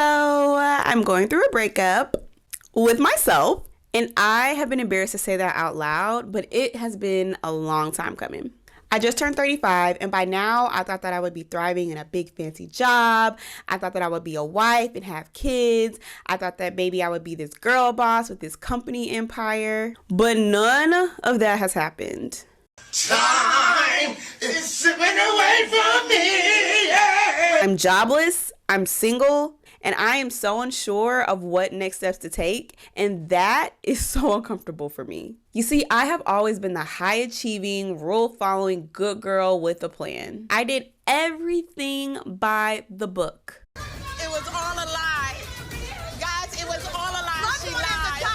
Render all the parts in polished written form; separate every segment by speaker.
Speaker 1: I'm going through a breakup with myself, and I have been embarrassed to say that out loud, but it has been a long time coming. I just turned 35, and by now I thought that I would be thriving in a big fancy job. I thought that I would be a wife and have kids. I thought that maybe I would be this girl boss with this company empire, but none of that has happened.
Speaker 2: Time is slipping away from me. Yeah.
Speaker 1: I'm jobless, I'm single, and I am so unsure of what next steps to take, and that is so uncomfortable for me. You see, I have always been the high-achieving, rule-following good girl with a plan. I did everything by the book.
Speaker 3: It was all a lie. Guys, it was all a lie. She lied.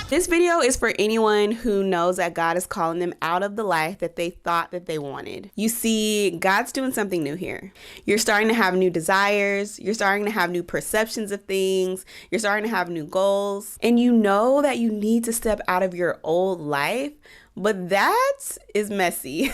Speaker 1: This video is for anyone who knows that God is calling them out of the life that they thought that they wanted. You see, God's doing something new here. You're starting to have new desires. You're starting to have new perceptions of things. You're starting to have new goals. And you know that you need to step out of your old life, but that is messy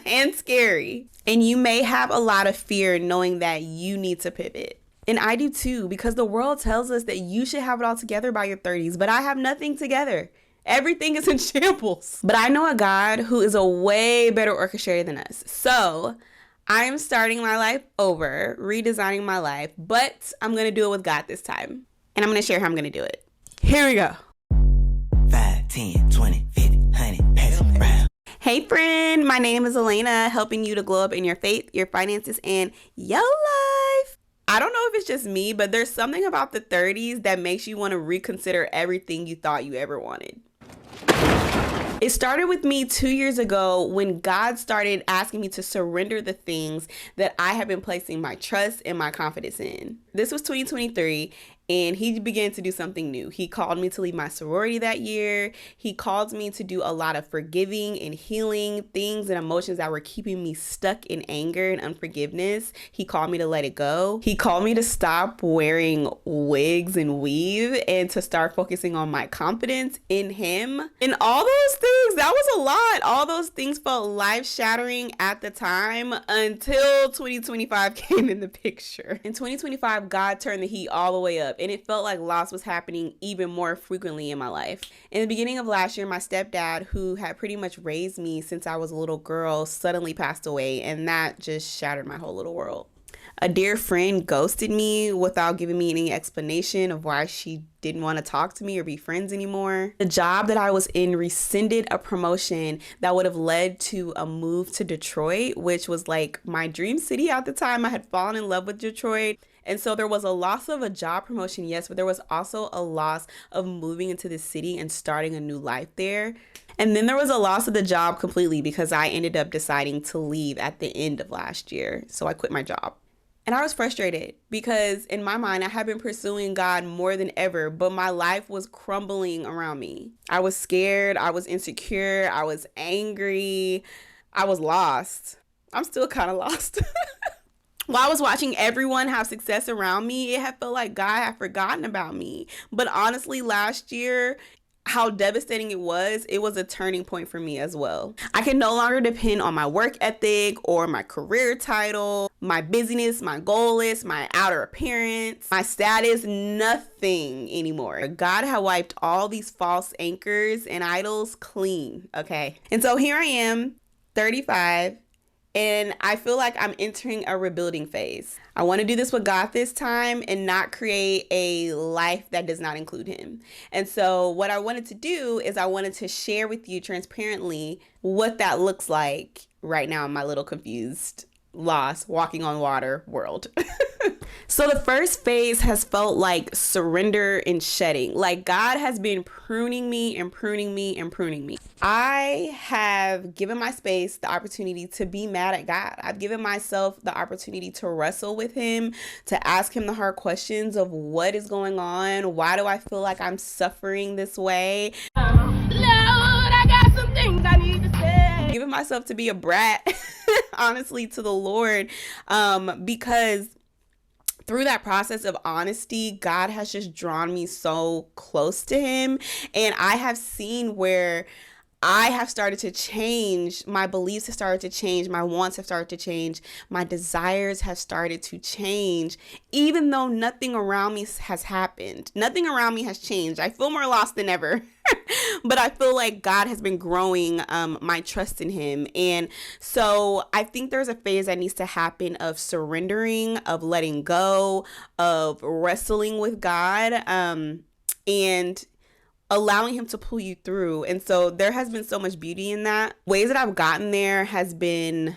Speaker 1: and scary. And you may have a lot of fear knowing that you need to pivot. And I do too, because the world tells us that you should have it all together by your 30s, but I have nothing together. Everything is in shambles. But I know a God who is a way better orchestrator than us. So I am starting my life over, redesigning my life, but I'm going to do it with God this time. And I'm going to share how I'm going to do it. Here we go.
Speaker 4: 5, 10, 20, 50, 100, pass it around.
Speaker 1: Hey friend, my name is Elena, helping you to glow up in your faith, your finances, and your life. I don't know if it's just me, but there's something about the 30s that makes you want to reconsider everything you thought you ever wanted. It started with me 2 years ago when God started asking me to surrender the things that I have been placing my trust and my confidence in. This was 2023. And he began to do something new. He called me to leave my sorority that year. He called me to do a lot of forgiving and healing things and emotions that were keeping me stuck in anger and unforgiveness. He called me to let it go. He called me to stop wearing wigs and weave and to start focusing on my confidence in him. And all those things, that was a lot. All those things felt life-shattering at the time until 2025 came in the picture. In 2025, God turned the heat all the way up. And it felt like loss was happening even more frequently in my life. In the beginning of last year, my stepdad, who had pretty much raised me since I was a little girl, suddenly passed away, and that just shattered my whole little world. A dear friend ghosted me without giving me any explanation of why she didn't want to talk to me or be friends anymore. The job that I was in rescinded a promotion that would have led to a move to Detroit, which was like my dream city at the time. I had fallen in love with Detroit. And so there was a loss of a job promotion, yes, but there was also a loss of moving into the city and starting a new life there. And then there was a loss of the job completely because I ended up deciding to leave at the end of last year. So I quit my job. And I was frustrated because in my mind, I had been pursuing God more than ever, but my life was crumbling around me. I was scared. I was insecure. I was angry. I was lost. I'm still kind of lost. While I was watching everyone have success around me, it had felt like God had forgotten about me. But honestly, last year, how devastating it was a turning point for me as well. I can no longer depend on my work ethic or my career title, my busyness, my goal list, my outer appearance, my status, nothing anymore. God had wiped all these false anchors and idols clean, okay? And so here I am, 35, and I feel like I'm entering a rebuilding phase. I want to do this with God this time and not create a life that does not include him. And so what I wanted to do is I wanted to share with you transparently what that looks like right now in my little confused, lost, walking on water world. So the first phase has felt like surrender and shedding. Like God has been pruning me and pruning me and pruning me. I have given my space the opportunity to be mad at God. I've given myself the opportunity to wrestle with him, to ask him the hard questions of what is going on. Why do I feel like I'm suffering this way?
Speaker 3: Lord, I got some things I need to say.
Speaker 1: Giving myself to be a brat, honestly, to the Lord, because through that process of honesty, God has just drawn me so close to him. And I have seen where I have started to change. My beliefs have started to change. My wants have started to change. My desires have started to change, even though nothing around me has happened. Nothing around me has changed. I feel more lost than ever. But I feel like God has been growing my trust in him. And so I think there's a phase that needs to happen of surrendering, of letting go, of wrestling with God, and allowing him to pull you through. And so there has been so much beauty in that. Ways that I've gotten there has been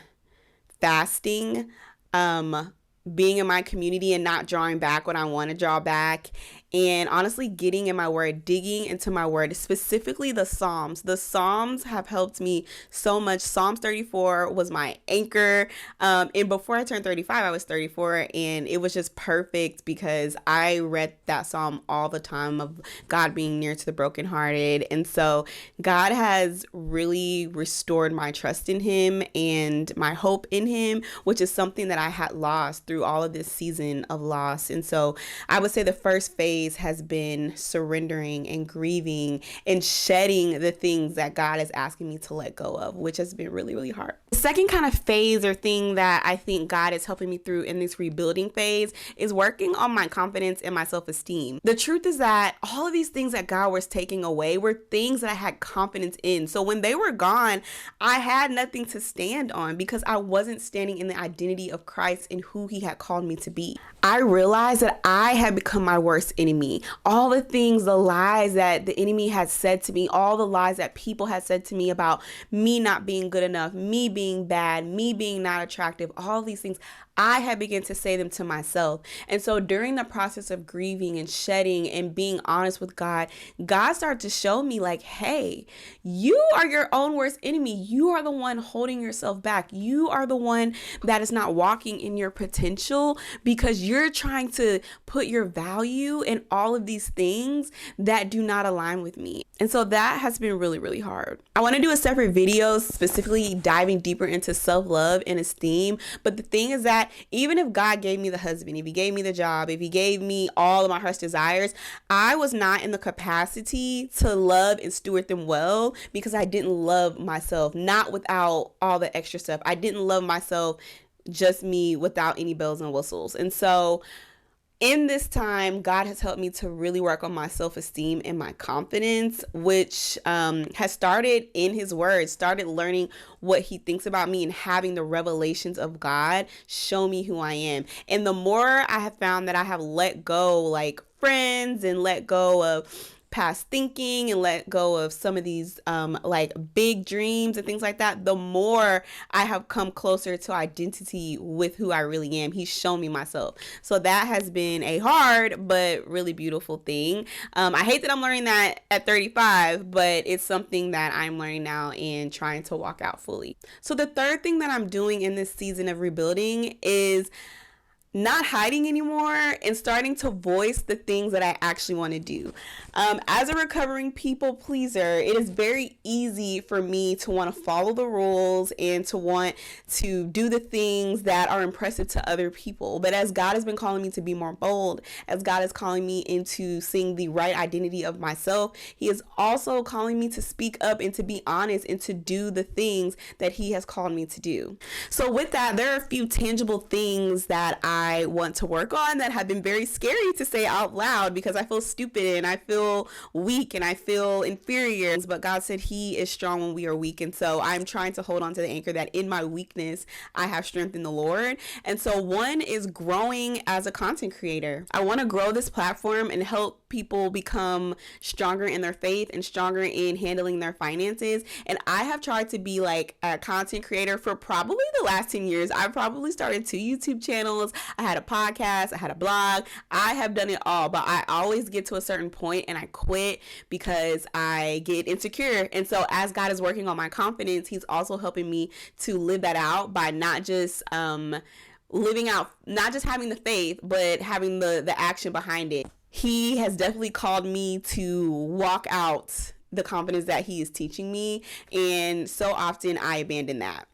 Speaker 1: fasting, being in my community and not drawing back when I want to draw back, and honestly getting in my word, digging into my word, specifically the Psalms. The Psalms have helped me so much. Psalms 34 was my anchor. And before I turned 35, I was 34, and it was just perfect because I read that Psalm all the time of God being near to the brokenhearted. And so God has really restored my trust in him and my hope in him, which is something that I had lost through all of this season of loss. And so I would say the first phase has been surrendering and grieving and shedding the things that God is asking me to let go of, which has been really, really hard. The second kind of phase or thing that I think God is helping me through in this rebuilding phase is working on my confidence and my self-esteem. The truth is that all of these things that God was taking away were things that I had confidence in. So when they were gone, I had nothing to stand on because I wasn't standing in the identity of Christ and who he had called me to be. I realized that I had become my worst enemy. All the things, the lies that the enemy had said to me, all the lies that people had said to me about me not being good enough, me being bad, me being not attractive, all these things, I had begun to say them to myself. And so during the process of grieving and shedding and being honest with God, God started to show me like, hey, you are your own worst enemy. You are the one holding yourself back. You are the one that is not walking in your potential because you're trying to put your value in all of these things that do not align with me. And so that has been really, really hard. I want to do a separate video specifically diving deeper into self-love and esteem. But the thing is that even if God gave me the husband, if he gave me the job, if he gave me all of my heart's desires, I was not in the capacity to love and steward them well because I didn't love myself, not without all the extra stuff. I didn't love myself, just me, without any bells and whistles. And so in this time, God has helped me to really work on my self-esteem and my confidence, which has started in his word, started learning what he thinks about me and having the revelations of God show me who I am. And the more I have found that I have let go like friends and let go of past thinking and let go of some of these like big dreams and things like that, the more I have come closer to identity with who I really am. He's shown me myself. So that has been a hard but really beautiful thing. I hate that I'm learning that at 35, but it's something that I'm learning now and trying to walk out fully. So the third thing that I'm doing in this season of rebuilding is not hiding anymore and starting to voice the things that I actually want to do. As a recovering people pleaser, it is very easy for me to want to follow the rules and to want to do the things that are impressive to other people. But as God has been calling me to be more bold, as God is calling me into seeing the right identity of myself, he is also calling me to speak up and to be honest and to do the things that he has called me to do. So with that, there are a few tangible things that I want to work on that have been very scary to say out loud because I feel stupid and I feel weak and I feel inferior. But God said he is strong when we are weak. And so I'm trying to hold on to the anchor that in my weakness, I have strength in the Lord. And so one is growing as a content creator. I want to grow this platform and help people become stronger in their faith and stronger in handling their finances. And I have tried to be like a content creator for probably the last 10 years. I've probably started 2 YouTube channels. I had a podcast. I had a blog. I have done it all, but I always get to a certain point and I quit because I get insecure. And so as God is working on my confidence, he's also helping me to live that out by not just living out, not just having the faith, but having the action behind it. He has definitely called me to walk out the confidence that he is teaching me. And so often I abandon that.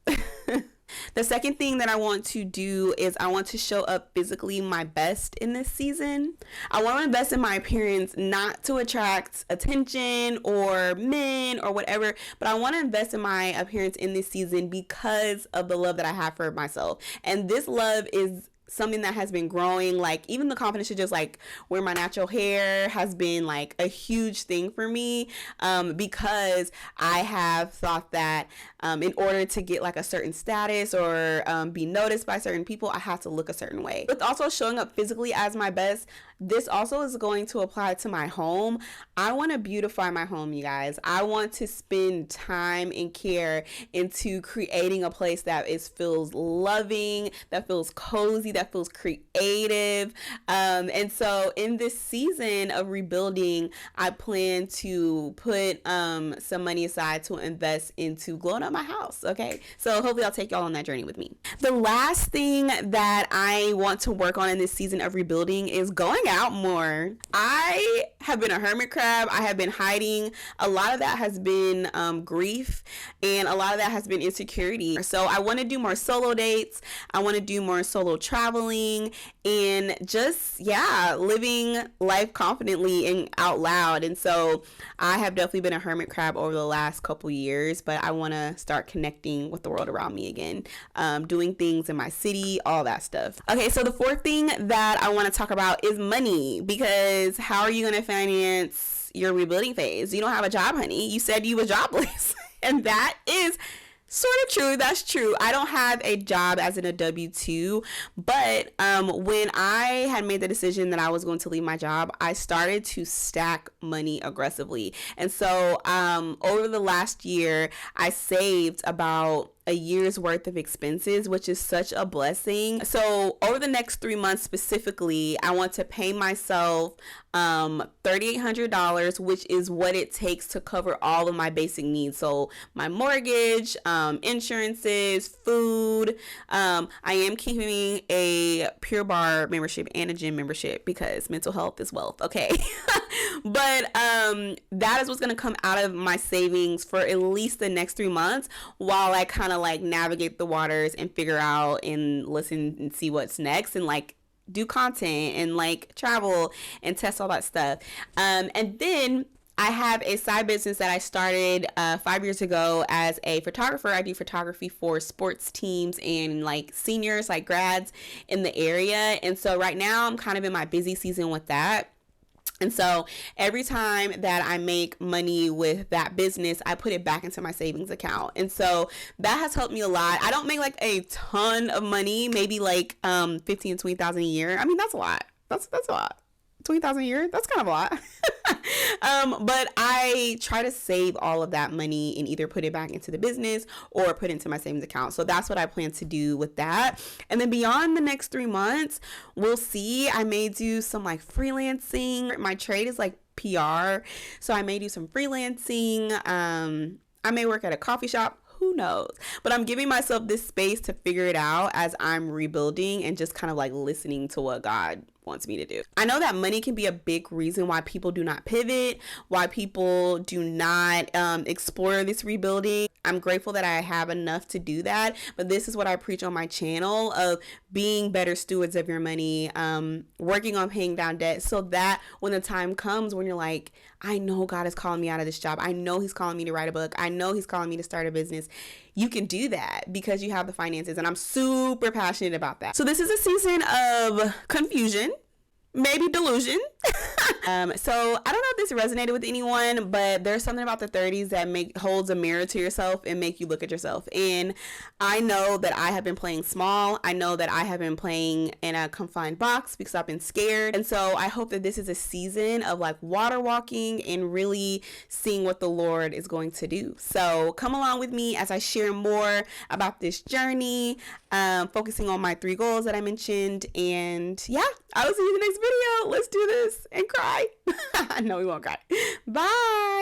Speaker 1: The second thing that I want to do is I want to show up physically my best in this season. I want to invest in my appearance, not to attract attention or men or whatever, but I want to invest in my appearance in this season because of the love that I have for myself. And this love is something that has been growing. Like, even the confidence to just like wear my natural hair has been like a huge thing for me, because I have thought that in order to get like a certain status or be noticed by certain people, I have to look a certain way. With also showing up physically as my best, this also is going to apply to my home. I want to beautify my home, you guys. I want to spend time and care into creating a place that feels loving, that feels cozy, that feels creative. And so in this season of rebuilding, I plan to put some money aside to invest into glowing up my house. Okay, so hopefully I'll take y'all on that journey with me. The last thing that I want to work on in this season of rebuilding is going out more. I have been a hermit crab. I have been hiding. A lot of that has been grief, and a lot of that has been insecurity. So I want to do more solo dates. I want to do more solo traveling, and just, yeah, living life confidently and out loud. And so I have definitely been a hermit crab over the last couple years, but I want to start connecting with the world around me again, doing things in my city, all that stuff. Okay, so the fourth thing that I want to talk about is money, because how are you going to finance your rebuilding phase? You don't have a job, honey. You said you were jobless. And that is sort of true. That's true. I don't have a job as in a W-2, but when I had made the decision that I was going to leave my job, I started to stack money aggressively. And so over the last year, I saved about a year's worth of expenses, which is such a blessing. So over the next 3 months specifically, I want to pay myself $3,800, which is what it takes to cover all of my basic needs. So my mortgage, insurances, food. I am keeping a Pure Barre membership and a gym membership because mental health is wealth. Okay. But that is what's going to come out of my savings for at least the next 3 months while I kind of like navigate the waters and figure out and listen and see what's next and like do content and like travel and test all that stuff. And then I have a side business that I started 5 years ago as a photographer. I do photography for sports teams and like seniors, like grads in the area. And so right now I'm kind of in my busy season with that. And so every time that I make money with that business, I put it back into my savings account. And so that has helped me a lot. I don't make like a ton of money, maybe like 15 to 20,000 a year. I mean, that's a lot. That's a lot. 20,000 a year, that's kind of a lot. But I try to save all of that money and either put it back into the business or put it into my savings account. So that's what I plan to do with that. And then beyond the next 3 months, we'll see. I may do some like freelancing. My trade is like PR. So I may do some freelancing. I may work at a coffee shop. Who knows? But I'm giving myself this space to figure it out as I'm rebuilding and just kind of like listening to what God wants me to do. I know that money can be a big reason why people do not pivot, why people do not explore this rebuilding. I'm grateful that I have enough to do that, but this is what I preach on my channel of being better stewards of your money, working on paying down debt so that when the time comes when you're like, I know God is calling me out of this job. I know he's calling me to write a book. I know he's calling me to start a business. You can do that because you have the finances, and I'm super passionate about that. So this is a season of confusion, maybe delusion. So I don't know if this resonated with anyone, but there's something about the 30s that holds a mirror to yourself and make you look at yourself. And I know that I have been playing small. I know that I have been playing in a confined box because I've been scared. And so I hope that this is a season of like water walking and really seeing what the Lord is going to do. So come along with me as I share more about this journey, focusing on my 3 goals that I mentioned. And yeah, I will see you in the next video. Let's do this and cry. No, we won't cry. Bye.